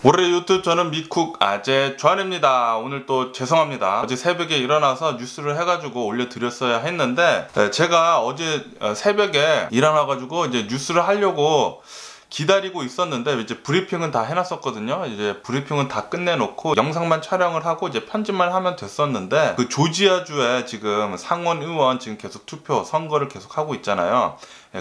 올해 유튜브 저는 미쿡 아재 주한입니다. 오늘 또 죄송합니다. 어제 새벽에 일어나서 뉴스를 해가지고 올려드렸어야 했는데 제가 어제 새벽에 일어나가지고 이제 뉴스를 하려고 기다리고 있었는데 이제 브리핑은 다 해놨었거든요. 이제 브리핑은 다 끝내놓고 영상만 촬영을 하고 이제 편집만 하면 됐었는데 그 조지아주에 지금 상원 의원 지금 계속 투표 선거를 계속 하고 있잖아요.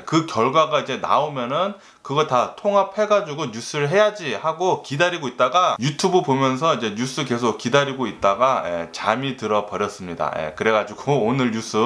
그 결과가 이제 나오면은 그거 다 통합해가지고 뉴스를 해야지 하고 기다리고 있다가 유튜브 보면서 이제 뉴스 계속 기다리고 있다가 잠이 들어 버렸습니다. 그래가지고 오늘 뉴스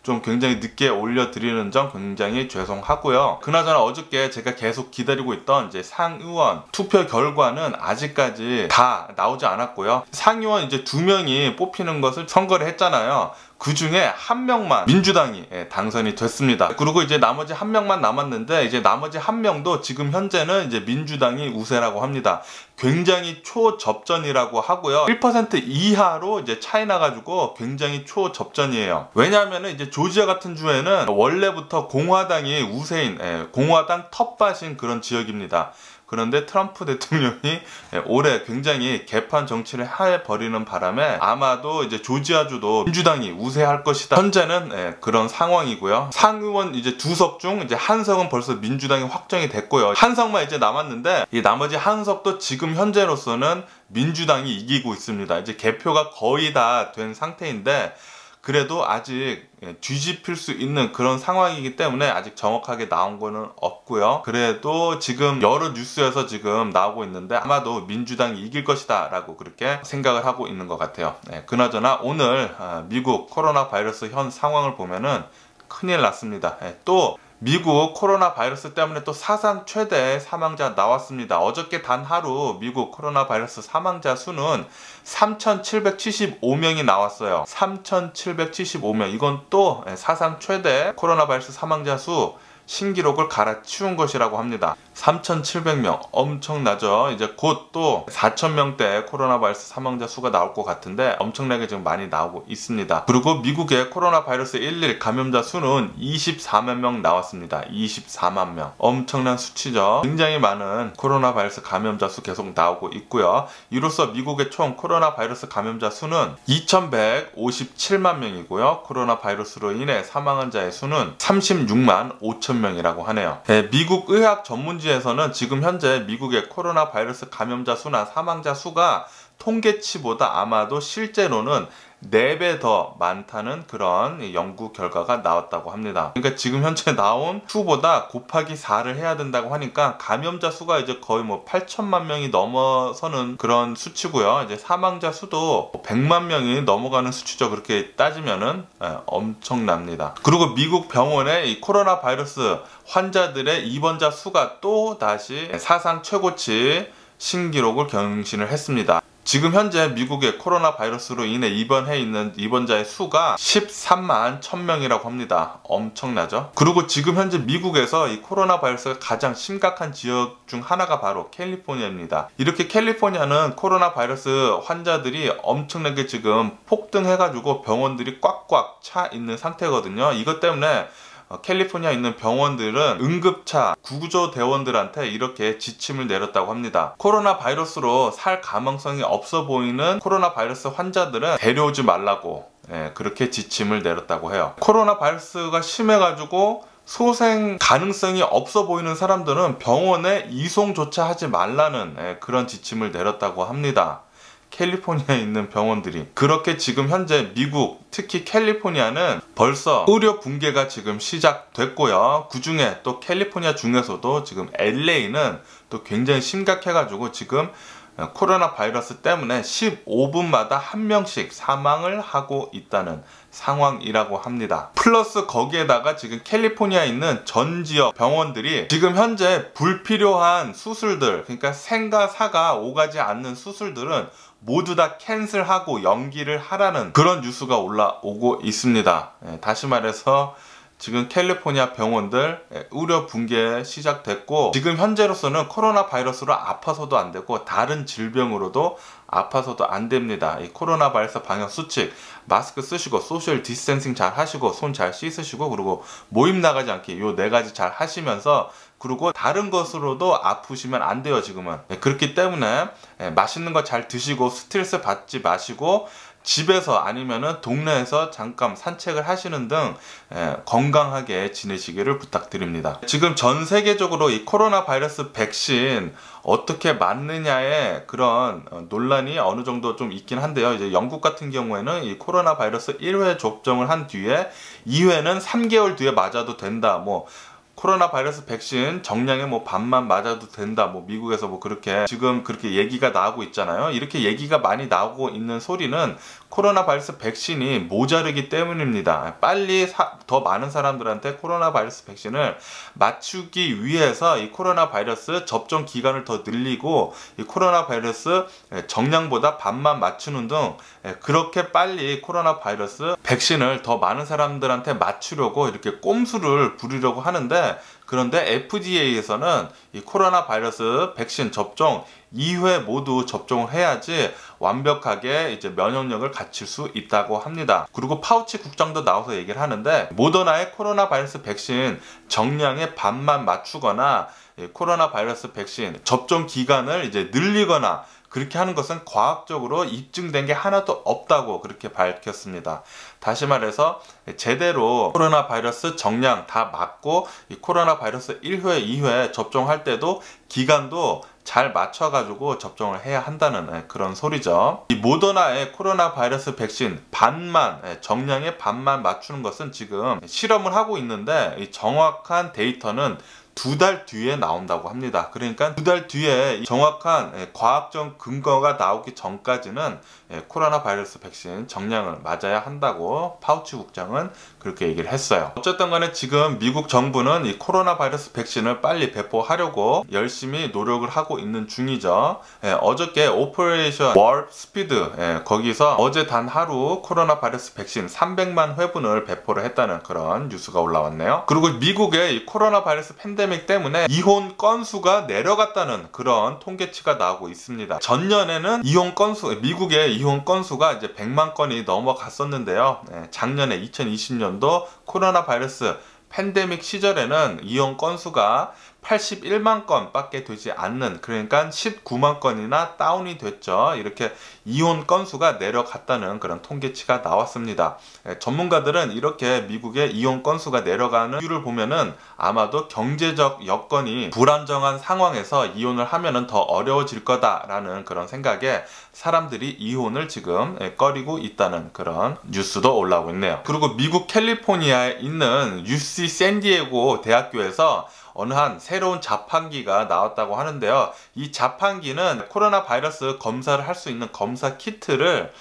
좀 굉장히 늦게 올려드리는 점 굉장히 죄송하고요. 그나저나 어저께 제가 계속 기다리고 있던 이제 상의원 투표 결과는 아직까지 다 나오지 않았고요. 상의원 이제 2명이 뽑히는 것을 선거를 했잖아요. 그 중에 한 명만 민주당이 당선이 됐습니다. 그리고 이제 나머지 한 명만 남았는데 이제 나머지 한 명도 지금 현재는 이제 민주당이 우세라고 합니다. 굉장히 초접전이라고 하고요. 1% 이하로 이제 차이 나가지고 굉장히 초접전이에요. 왜냐하면 이제 조지아 같은 주에는 원래부터 공화당이 우세인 공화당 텃밭인 그런 지역입니다. 그런데 트럼프 대통령이 올해 굉장히 개판 정치를 해버리는 바람에 아마도 이제 조지아주도 민주당이 우세할 것이다. 현재는 그런 상황이고요. 상의원 이제 2석 중 이제 한 석은 벌써 민주당이 확정이 됐고요. 한 석만 이제 남았는데 이 나머지 한 석도 지금 현재로서는 민주당이 이기고 있습니다. 이제 개표가 거의 다 된 상태인데 그래도 아직 뒤집힐 수 있는 그런 상황이기 때문에 아직 정확하게 나온 거는 없고요. 그래도 지금 여러 뉴스에서 지금 나오고 있는데 아마도 민주당이 이길 것이다 라고 그렇게 생각을 하고 있는 것 같아요. 그나저나 오늘 미국 코로나 바이러스 현 상황을 보면은 큰일 났습니다. 또 미국 코로나 바이러스 때문에 또 사상 최대 사망자 나왔습니다. 어저께 단 하루 미국 코로나 바이러스 사망자 수는 3,775명이 나왔어요. 3,775명. 이건 또 사상 최대 코로나 바이러스 사망자 수 신기록을 갈아치운 것이라고 합니다. 3,700명 엄청나죠. 이제 곧 또 4,000명대 코로나 바이러스 사망자 수가 나올 것 같은데 엄청나게 지금 많이 나오고 있습니다. 그리고 미국의 코로나 바이러스 1일 감염자 수는 24만 명 나왔습니다. 24만 명. 엄청난 수치죠. 굉장히 많은 코로나 바이러스 감염자 수 계속 나오고 있고요. 이로써 미국의 총 코로나 바이러스 감염자 수는 2,157만 명이고요. 코로나 바이러스로 인해 사망한 자의 수는 36만 5천 명이라고 하네요. 미국 의학 전문지에서는 지금 현재 미국의 코로나 바이러스 감염자 수나 사망자 수가 통계치보다 아마도 실제로는 4배 더 많다는 그런 연구 결과가 나왔다고 합니다. 그러니까 지금 현재 나온 수보다 곱하기 4를 해야 된다고 하니까 감염자 수가 이제 거의 뭐 8천만 명이 넘어서는 그런 수치고요. 이제 사망자 수도 100만 명이 넘어가는 수치죠. 그렇게 따지면은 엄청납니다. 그리고 미국 병원의 이 코로나 바이러스 환자들의 입원자 수가 또 다시 사상 최고치 신기록을 경신을 했습니다. 지금 현재 미국의 코로나 바이러스로 인해 입원해 있는 입원자의 수가 13만 1000명이라고 합니다. 엄청나죠? 그리고 지금 현재 미국에서 이 코로나 바이러스가 가장 심각한 지역 중 하나가 바로 캘리포니아입니다. 이렇게 캘리포니아는 코로나 바이러스 환자들이 엄청나게 지금 폭등해가지고 병원들이 꽉꽉 차 있는 상태거든요. 이것 때문에 캘리포니아에 있는 병원들은 응급차 구조대원들한테 이렇게 지침을 내렸다고 합니다. 코로나 바이러스로 살 가능성이 없어 보이는 코로나 바이러스 환자들은 데려오지 말라고 그렇게 지침을 내렸다고 해요. 코로나 바이러스가 심해가지고 소생 가능성이 없어 보이는 사람들은 병원에 이송조차 하지 말라는 그런 지침을 내렸다고 합니다. 캘리포니아에 있는 병원들이. 그렇게 지금 현재 미국 특히 캘리포니아는 벌써 의료 붕괴가 지금 시작됐고요. 그 중에 또 캘리포니아 중에서도 지금 LA는 또 굉장히 심각해가지고 지금 코로나 바이러스 때문에 15분마다 한 명씩 사망을 하고 있다는 상황이라고 합니다. 플러스 거기에다가 지금 캘리포니아에 있는 전 지역 병원들이 지금 현재 불필요한 수술들, 그러니까 생과 사가 오가지 않는 수술들은 모두 다 캔슬하고 연기를 하라는 그런 뉴스가 올라오고 있습니다. 다시 말해서 지금 캘리포니아 병원들 의료 붕괴 시작됐고, 지금 현재로서는 코로나 바이러스로 아파서도 안 되고 다른 질병으로도 아파서도 안 됩니다. 이 코로나 바이러스 방역 수칙, 마스크 쓰시고 소셜 디스텐싱 잘 하시고 손 잘 씻으시고, 그리고 모임 나가지 않게 요 4가지 잘 하시면서, 그리고 다른 것으로도 아프시면 안 돼요 지금은. 그렇기 때문에 맛있는 거 잘 드시고 스트레스 받지 마시고, 집에서 아니면은 동네에서 잠깐 산책을 하시는 등 건강하게 지내시기를 부탁드립니다. 지금 전 세계적으로 이 코로나 바이러스 백신 어떻게 맞느냐의 그런 논란이 어느 정도 좀 있긴 한데요. 이제 영국 같은 경우에는 이 코로나 바이러스 1회 접종을 한 뒤에 2회는 3개월 뒤에 맞아도 된다. 뭐 코로나 바이러스 백신 정량의 뭐 반만 맞아도 된다. 뭐 미국에서 뭐 그렇게 지금 그렇게 얘기가 나오고 있잖아요. 이렇게 얘기가 많이 나오고 있는 소리는 코로나 바이러스 백신이 모자르기 때문입니다. 빨리 더 많은 사람들한테 코로나 바이러스 백신을 맞추기 위해서 이 코로나 바이러스 접종 기간을 더 늘리고, 이 코로나 바이러스 정량보다 반만 맞추는 등 그렇게 빨리 코로나 바이러스 백신을 더 많은 사람들한테 맞추려고 이렇게 꼼수를 부리려고 하는데, 그런데 FDA에서는 이 코로나 바이러스 백신 접종 2회 모두 접종을 해야지 완벽하게 이제 면역력을 갖출 수 있다고 합니다. 그리고 파우치 국장도 나와서 얘기를 하는데, 모더나의 코로나 바이러스 백신 정량의 반만 맞추거나 코로나 바이러스 백신 접종 기간을 이제 늘리거나 그렇게 하는 것은 과학적으로 입증된 게 하나도 없다고 그렇게 밝혔습니다. 다시 말해서 제대로 코로나 바이러스 정량 다 맞고 이 코로나 바이러스 1회, 2회 접종할 때도 기간도 잘 맞춰가지고 접종을 해야 한다는 그런 소리죠. 이 모더나의 코로나 바이러스 백신 반만, 정량의 반만 맞추는 것은 지금 실험을 하고 있는데, 이 정확한 데이터는 2달 뒤에 나온다고 합니다. 그러니까 2달 뒤에 정확한 과학적 근거가 나오기 전까지는 코로나 바이러스 백신 정량을 맞아야 한다고 파우치 국장은 그렇게 얘기를 했어요. 어쨌든 간에 지금 미국 정부는 이 코로나 바이러스 백신을 빨리 배포하려고 열심히 노력을 하고 있는 중이죠. 어저께 오퍼레이션 워프 스피드, 거기서 어제 단 하루 코로나 바이러스 백신 300만 회분을 배포를 했다는 그런 뉴스가 올라왔네요. 그리고 미국의 이 코로나 바이러스 팬데믹 때문에 이혼 건수가 내려갔다는 그런 통계치가 나오고 있습니다. 전년에는 미국의 이혼 건수가 이제 100만 건이 넘어갔었는데요. 작년에 2020년도 코로나 바이러스 팬데믹 시절에는 이혼 건수가 81만 건 밖에 되지 않는, 그러니까 19만 건이나 다운이 됐죠. 이렇게 이혼 건수가 내려갔다는 그런 통계치가 나왔습니다. 전문가들은 이렇게 미국의 이혼 건수가 내려가는 이유를 보면은 아마도 경제적 여건이 불안정한 상황에서 이혼을 하면은 더 어려워질 거다라는 그런 생각에 사람들이 이혼을 지금 꺼리고 있다는 그런 뉴스도 올라오고 있네요. 그리고 미국 캘리포니아에 있는 UC 샌디에고 대학교에서 어느 한 새로운 자판기가 나왔다고 하는데요. 이 자판기는 코로나 바이러스 검사를 할 수 있는 검사 키트를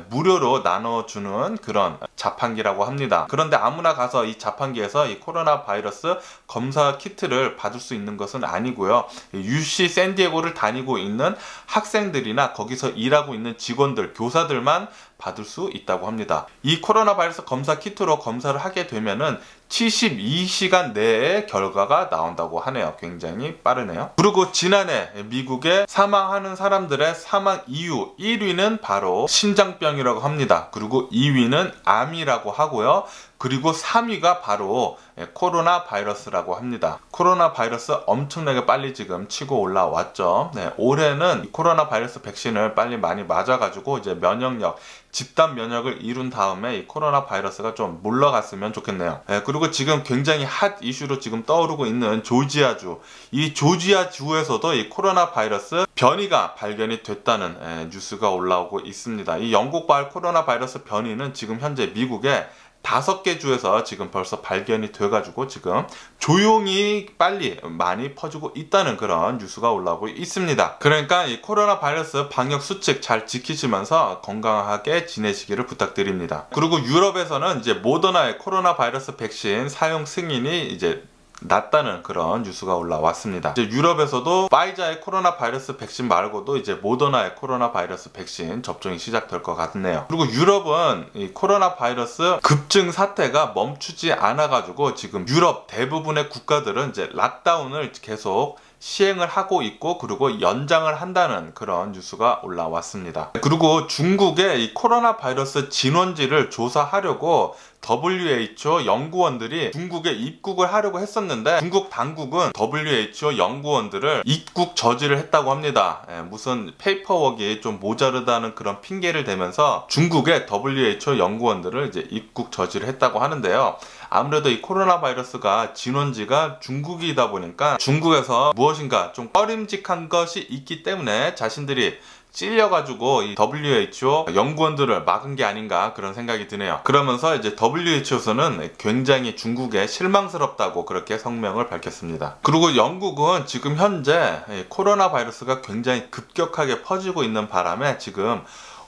무료로 나눠주는 그런 자판기라고 합니다. 그런데 아무나 가서 이 자판기에서 이 코로나 바이러스 검사 키트를 받을 수 있는 것은 아니고요. UC 샌디에고를 다니고 있는 학생들이나 거기서 일하고 있는 직원들, 교사들만 받을 수 있다고 합니다. 이 코로나 바이러스 검사 키트로 검사를 하게 되면은 72시간 내에 결과가 나온다고 하네요. 굉장히 빠르네요. 그리고 지난해 미국에 사망하는 사람들의 사망 이유 1위는 바로 심장병이라고 합니다. 그리고 2위는 암이라고 하고요. 그리고 3위가 바로 코로나 바이러스라고 합니다. 코로나 바이러스 엄청나게 빨리 지금 치고 올라왔죠. 올해는 코로나 바이러스 백신을 빨리 많이 맞아가지고 이제 면역력, 집단 면역을 이룬 다음에 이 코로나 바이러스가 좀 물러갔으면 좋겠네요. 그리고 지금 굉장히 핫 이슈로 지금 떠오르고 있는 조지아주, 이 조지아주에서도 이 코로나 바이러스 변이가 발견이 됐다는 뉴스가 올라오고 있습니다. 이 영국발 코로나 바이러스 변이는 지금 현재 미국에 5개 주에서 지금 벌써 발견이 돼가지고 지금 조용히 빨리 많이 퍼지고 있다는 그런 뉴스가 올라오고 있습니다. 그러니까 이 코로나 바이러스 방역 수칙 잘 지키시면서 건강하게 지내시기를 부탁드립니다. 그리고 유럽에서는 이제 모더나의 코로나 바이러스 백신 사용 승인이 이제 낫다는 그런 뉴스가 올라왔습니다. 이제 유럽에서도 파이자의 코로나 바이러스 백신 말고도 이제 모더나의 코로나 바이러스 백신 접종이 시작될 것 같네요. 그리고 유럽은 이 코로나 바이러스 급증 사태가 멈추지 않아 가지고 지금 유럽 대부분의 국가들은 이제 락다운을 계속 시행을 하고 있고, 그리고 연장을 한다는 그런 뉴스가 올라왔습니다. 그리고 중국의 이 코로나 바이러스 진원지를 조사하려고 WHO 연구원들이 중국에 입국을 하려고 했었는데, 중국 당국은 WHO 연구원들을 입국 저지를 했다고 합니다. 무슨 페이퍼워크가 좀 모자르다는 그런 핑계를 대면서 중국의 WHO 연구원들을 이제 입국 저지를 했다고 하는데요. 아무래도 이 코로나 바이러스가 진원지가 중국이다 보니까 중국에서 무엇인가 좀 꺼림직한 것이 있기 때문에 자신들이 찔려가지고 이 WHO 연구원들을 막은 게 아닌가 그런 생각이 드네요. 그러면서 이제 WHO에서는 굉장히 중국에 실망스럽다고 그렇게 성명을 밝혔습니다. 그리고 영국은 지금 현재 코로나 바이러스가 굉장히 급격하게 퍼지고 있는 바람에 지금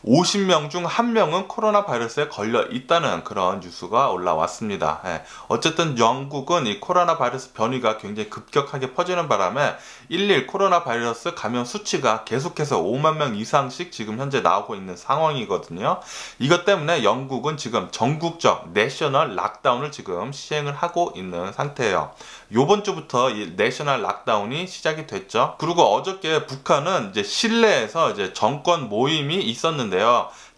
50명 중 1명은 코로나 바이러스에 걸려 있다는 그런 뉴스가 올라왔습니다. 어쨌든 영국은 이 코로나 바이러스 변이가 굉장히 급격하게 퍼지는 바람에 11 코로나 바이러스 감염 수치가 계속해서 5만 명 이상씩 지금 현재 나오고 있는 상황이거든요. 이것 때문에 영국은 지금 전국적 내셔널 락다운을 지금 시행을 하고 있는 상태예요. 요번 주부터 이 내셔널 락다운이 시작이 됐죠. 그리고 어저께 북한은 이제 실내에서 이제 정권 모임이 있었는데요.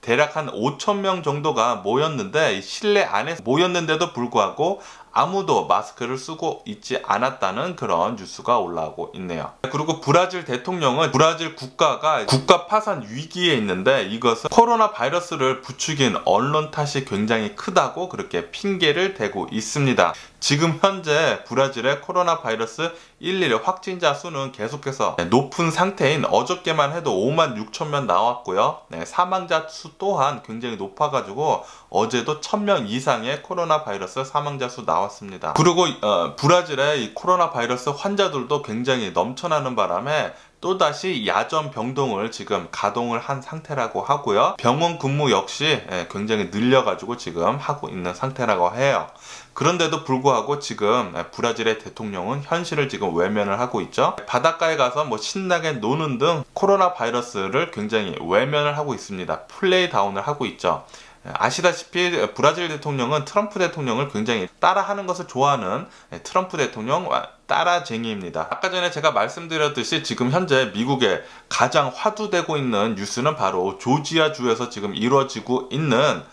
대략 한 5,000명 정도가 모였는데, 실내 안에 모였는데도 불구하고 아무도 마스크를 쓰고 있지 않았다는 그런 뉴스가 올라오고 있네요. 그리고 브라질 대통령은 브라질 국가가 국가 파산 위기에 있는데, 이것은 코로나 바이러스를 부추긴 언론 탓이 굉장히 크다고 그렇게 핑계를 대고 있습니다. 지금 현재 브라질의 코로나 바이러스 11 확진자 수는 계속해서 높은 상태인 어저께만 해도 56,000명 나왔고요. 사망자 수 또한 굉장히 높아가지고 어제도 1,000명 이상의 코로나 바이러스 사망자 수 나왔습니다. 그리고 브라질의 이 코로나 바이러스 환자들도 굉장히 넘쳐나는 바람에 또다시 야전 병동을 지금 가동을 한 상태라고 하고요. 병원 근무 역시 굉장히 늘려가지고 지금 하고 있는 상태라고 해요. 그런데도 불구하고 지금 브라질의 대통령은 현실을 지금 외면을 하고 있죠. 바닷가에 가서 뭐 신나게 노는 등 코로나 바이러스를 굉장히 외면을 하고 있습니다. 플레이다운을 하고 있죠. 아시다시피 브라질 대통령은 트럼프 대통령을 굉장히 따라하는 것을 좋아하는 트럼프 대통령 따라쟁이입니다. 아까 전에 제가 말씀드렸듯이 지금 현재 미국에 가장 화두되고 있는 뉴스는 바로 조지아주에서 지금 이루어지고 있는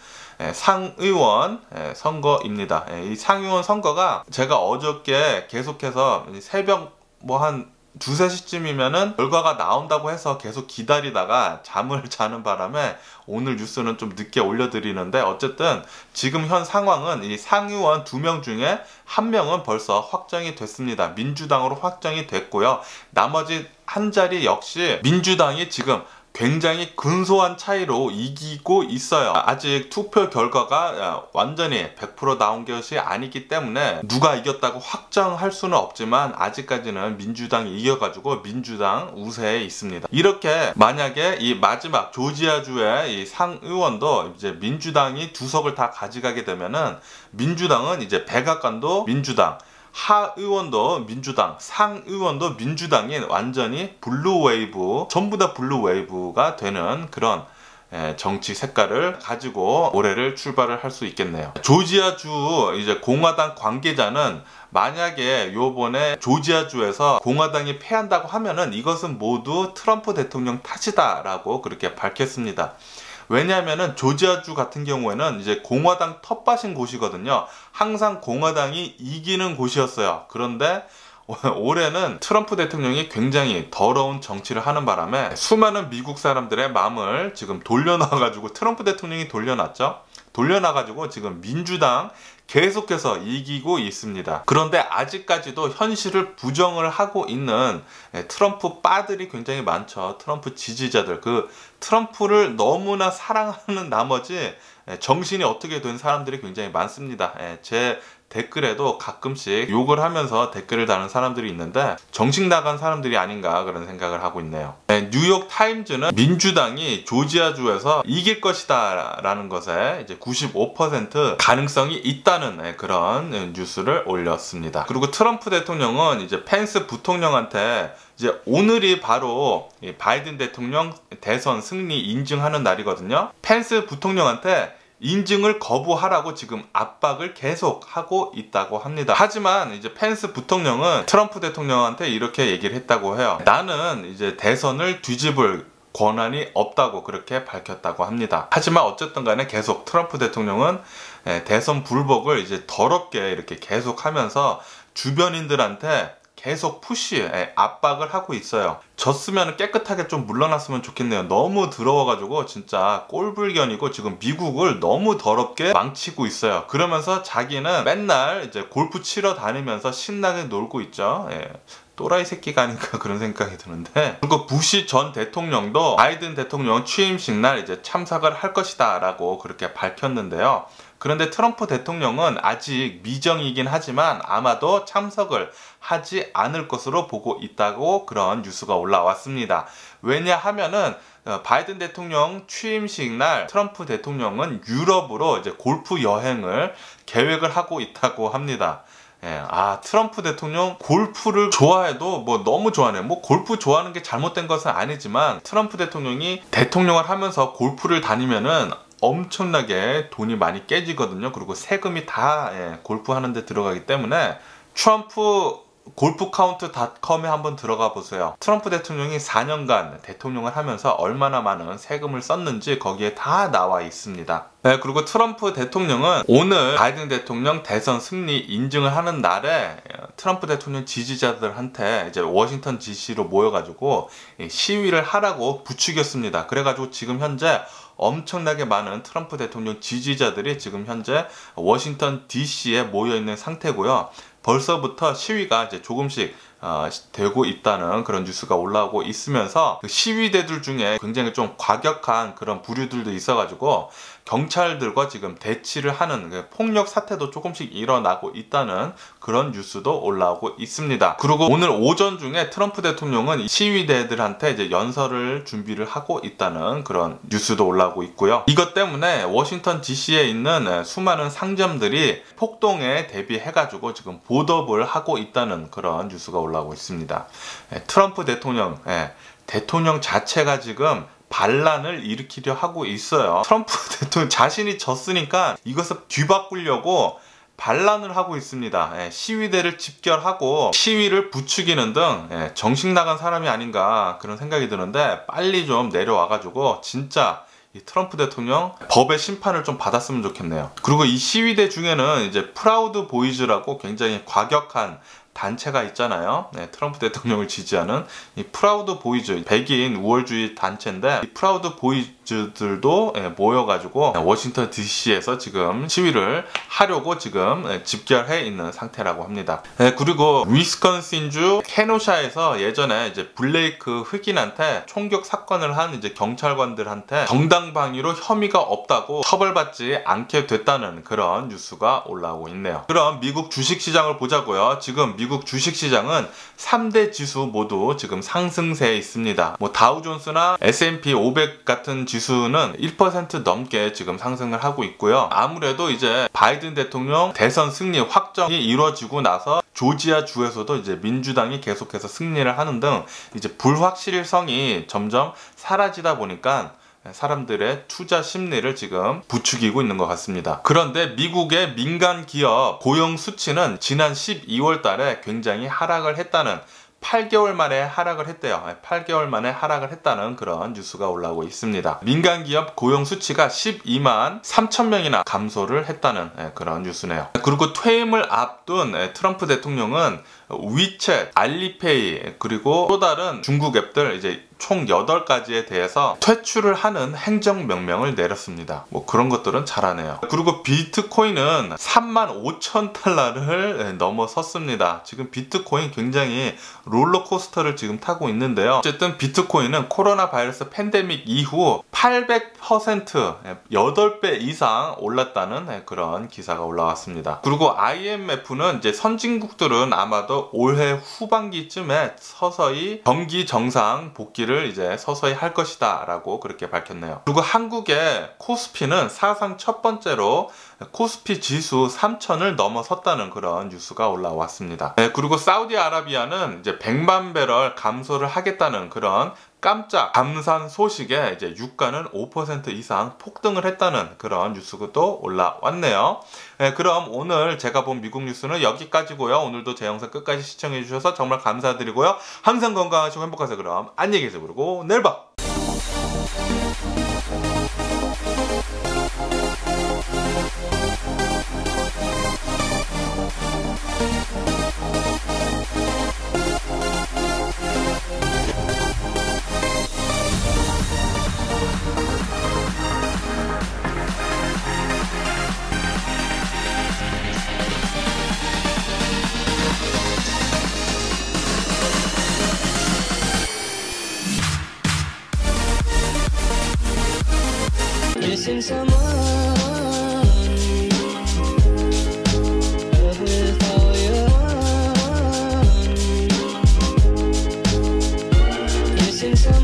상의원 선거입니다. 이 상의원 선거가 제가 어저께 계속해서 새벽 한 2, 3시쯤이면은 결과가 나온다고 해서 계속 기다리다가 잠을 자는 바람에 오늘 뉴스는 좀 늦게 올려드리는데, 어쨌든 지금 현 상황은 이 상의원 2명 중에 1명은 벌써 확정이 됐습니다. 민주당으로 확정이 됐고요. 나머지 한 자리 역시 민주당이 지금 굉장히 근소한 차이로 이기고 있어요. 아직 투표 결과가 완전히 100% 나온 것이 아니기 때문에 누가 이겼다고 확정할 수는 없지만 아직까지는 민주당이 이겨가지고 민주당 우세에 있습니다. 이렇게 만약에 이 마지막 조지아주의 이 상의원도 이제 민주당이 2석을 다 가져가게 되면은 민주당은 이제 백악관도 민주당, 하의원도 민주당, 상의원도 민주당이 완전히 블루웨이브, 전부 다 블루웨이브가 되는 그런 정치 색깔을 가지고 올해를 출발을 할 수 있겠네요. 조지아주 이제 공화당 관계자는 만약에 요번에 조지아주에서 공화당이 패한다고 하면은 이것은 모두 트럼프 대통령 탓이다라고 그렇게 밝혔습니다. 왜냐하면은 조지아주 같은 경우에는 이제 공화당 텃밭인 곳이거든요. 항상 공화당이 이기는 곳이었어요. 그런데 올해는 트럼프 대통령이 굉장히 더러운 정치를 하는 바람에 수많은 미국 사람들의 마음을 지금 돌려놔가지고, 트럼프 대통령이 돌려놨죠. 돌려놔가지고 지금 민주당 계속해서 이기고 있습니다. 그런데 아직까지도 현실을 부정을 하고 있는 트럼프 빠들이 굉장히 많죠. 트럼프 지지자들, 그 트럼프를 너무나 사랑하는 나머지 정신이 어떻게 된 사람들이 굉장히 많습니다. 제 댓글에도 가끔씩 욕을 하면서 댓글을 다는 사람들이 있는데 정신 나간 사람들이 아닌가 그런 생각을 하고 있네요. 뉴욕 타임즈는 민주당이 조지아주에서 이길 것이다 라는 것에 이제 95% 가능성이 있다는 그런 뉴스를 올렸습니다. 그리고 트럼프 대통령은 이제 펜스 부통령한테 이제 오늘이 바로 바이든 대통령 대선 승리 인증하는 날이거든요. 펜스 부통령한테 인증을 거부하라고 지금 압박을 계속 하고 있다고 합니다. 하지만 이제 펜스 부통령은 트럼프 대통령한테 이렇게 얘기를 했다고 해요. 나는 이제 대선을 뒤집을 권한이 없다고 그렇게 밝혔다고 합니다. 하지만 어쨌든 간에 계속 트럼프 대통령은 대선 불복을 이제 더럽게 이렇게 계속 하면서 주변인들한테 계속 압박을 하고 있어요. 졌으면 깨끗하게 좀 물러났으면 좋겠네요. 너무 더러워가지고 진짜 꼴불견이고 지금 미국을 너무 더럽게 망치고 있어요. 그러면서 자기는 맨날 이제 골프 치러 다니면서 신나게 놀고 있죠. 또라이 새끼가 아닌가 그런 생각이 드는데, 그리고 부시 전 대통령도 바이든 대통령 취임식 날 이제 참석을 할 것이다 라고 그렇게 밝혔는데요. 그런데 트럼프 대통령은 아직 미정이긴 하지만 아마도 참석을 하지 않을 것으로 보고 있다고 그런 뉴스가 올라왔습니다. 왜냐하면은 바이든 대통령 취임식 날 트럼프 대통령은 유럽으로 이제 골프 여행을 계획을 하고 있다고 합니다. 트럼프 대통령 골프를 좋아해도 뭐 너무 좋아하네요. 뭐 골프 좋아하는 게 잘못된 것은 아니지만 트럼프 대통령이 대통령을 하면서 골프를 다니면은 엄청나게 돈이 많이 깨지거든요. 그리고 세금이 다 골프 하는데 들어가기 때문에 트럼프 골프카운트.com에 한번 들어가 보세요. 트럼프 대통령이 4년간 대통령을 하면서 얼마나 많은 세금을 썼는지 거기에 다 나와 있습니다. 그리고 트럼프 대통령은 오늘 바이든 대통령 대선 승리 인증을 하는 날에 트럼프 대통령 지지자들한테 이제 워싱턴 DC로 모여가지고 시위를 하라고 부추겼습니다. 그래가지고 지금 현재 엄청나게 많은 트럼프 대통령 지지자들이 지금 현재 워싱턴 DC에 모여 있는 상태고요. 벌써부터 시위가 이제 조금씩 되고 있다는 그런 뉴스가 올라오고 있으면서 그 시위대들 중에 굉장히 좀 과격한 그런 부류들도 있어가지고 경찰들과 지금 대치를 하는 폭력 사태도 조금씩 일어나고 있다는 그런 뉴스도 올라오고 있습니다. 그리고 오늘 오전 중에 트럼프 대통령은 시위대들한테 이제 연설을 준비를 하고 있다는 그런 뉴스도 올라오고 있고요. 이것 때문에 워싱턴 DC에 있는 수많은 상점들이 폭동에 대비해가지고 지금 보답을 하고 있다는 그런 뉴스가 올라오고 있습니다. 트럼프 대통령 자체가 지금 반란을 일으키려 하고 있어요. 트럼프 대통령 자신이 졌으니까 이것을 뒤바꾸려고 반란을 하고 있습니다. 시위대를 집결하고 시위를 부추기는 등 정신 나간 사람이 아닌가 그런 생각이 드는데, 빨리 좀 내려와가지고 진짜 이 트럼프 대통령 법의 심판을 좀 받았으면 좋겠네요. 그리고 이 시위대 중에는 이제 프라우드 보이즈라고 굉장히 과격한 단체가 있잖아요. 트럼프 대통령을 지지하는 이 프라우드 보이즈, 백인 우월주의 단체인데, 이 프라우드 보이즈들도 모여가지고 워싱턴 DC에서 지금 시위를 하려고 지금 집결해 있는 상태라고 합니다. 그리고 위스콘신주 케노샤에서 예전에 이제 블레이크 흑인한테 총격 사건을 한 이제 경찰관들한테 정당방위로 혐의가 없다고 처벌받지 않게 됐다는 그런 뉴스가 올라오고 있네요. 그럼 미국 주식시장을 보자고요. 지금 미국 주식시장은 3대 지수 모두 지금 상승세에 있습니다. 뭐 다우존스나 S&P 500 같은 지수는 1% 넘게 지금 상승을 하고 있고요. 아무래도 이제 바이든 대통령 대선 승리 확정이 이루어지고 나서 조지아 주에서도 이제 민주당이 계속해서 승리를 하는 등 이제 불확실성이 점점 사라지다 보니까 사람들의 투자 심리를 지금 부추기고 있는 것 같습니다. 그런데 미국의 민간 기업 고용 수치는 지난 12월 달에 굉장히 하락을 했다는, 8개월 만에 하락을 했대요. 8개월 만에 하락을 했다는 그런 뉴스가 올라오고 있습니다. 민간 기업 고용 수치가 12만 3천 명이나 감소를 했다는 그런 뉴스네요. 그리고 퇴임을 앞둔 트럼프 대통령은 위챗, 알리페이, 그리고 또 다른 중국 앱들 이제 총 8가지에 대해서 퇴출을 하는 행정명령을 내렸습니다. 뭐 그런 것들은 잘하네요. 그리고 비트코인은 35,000달러를 넘어섰습니다. 지금 비트코인 굉장히 롤러코스터를 지금 타고 있는데요. 어쨌든 비트코인은 코로나 바이러스 팬데믹 이후 800% 8배 이상 올랐다는 그런 기사가 올라왔습니다. 그리고 IMF는 이제 선진국들은 아마도 올해 후반기쯤에 서서히 경기 정상 복귀를 이제 서서히 할 것이다 라고 그렇게 밝혔네요. 그리고 한국의 코스피는 사상 첫 번째로 코스피 지수 3,000을 넘어섰다는 그런 뉴스가 올라왔습니다. 그리고 사우디아라비아는 이제 100만 배럴 감소를 하겠다는 그런 깜짝 감산 소식에 이제 유가는 5% 이상 폭등을 했다는 그런 뉴스도 올라왔네요. 그럼 오늘 제가 본 미국 뉴스는 여기까지고요. 오늘도 제 영상 끝까지 시청해 주셔서 정말 감사드리고요. 항상 건강하시고 행복하세요. 그럼 안녕히 계세요. 그리고 내일 봐. Missing someone with all your heart. Missing someone.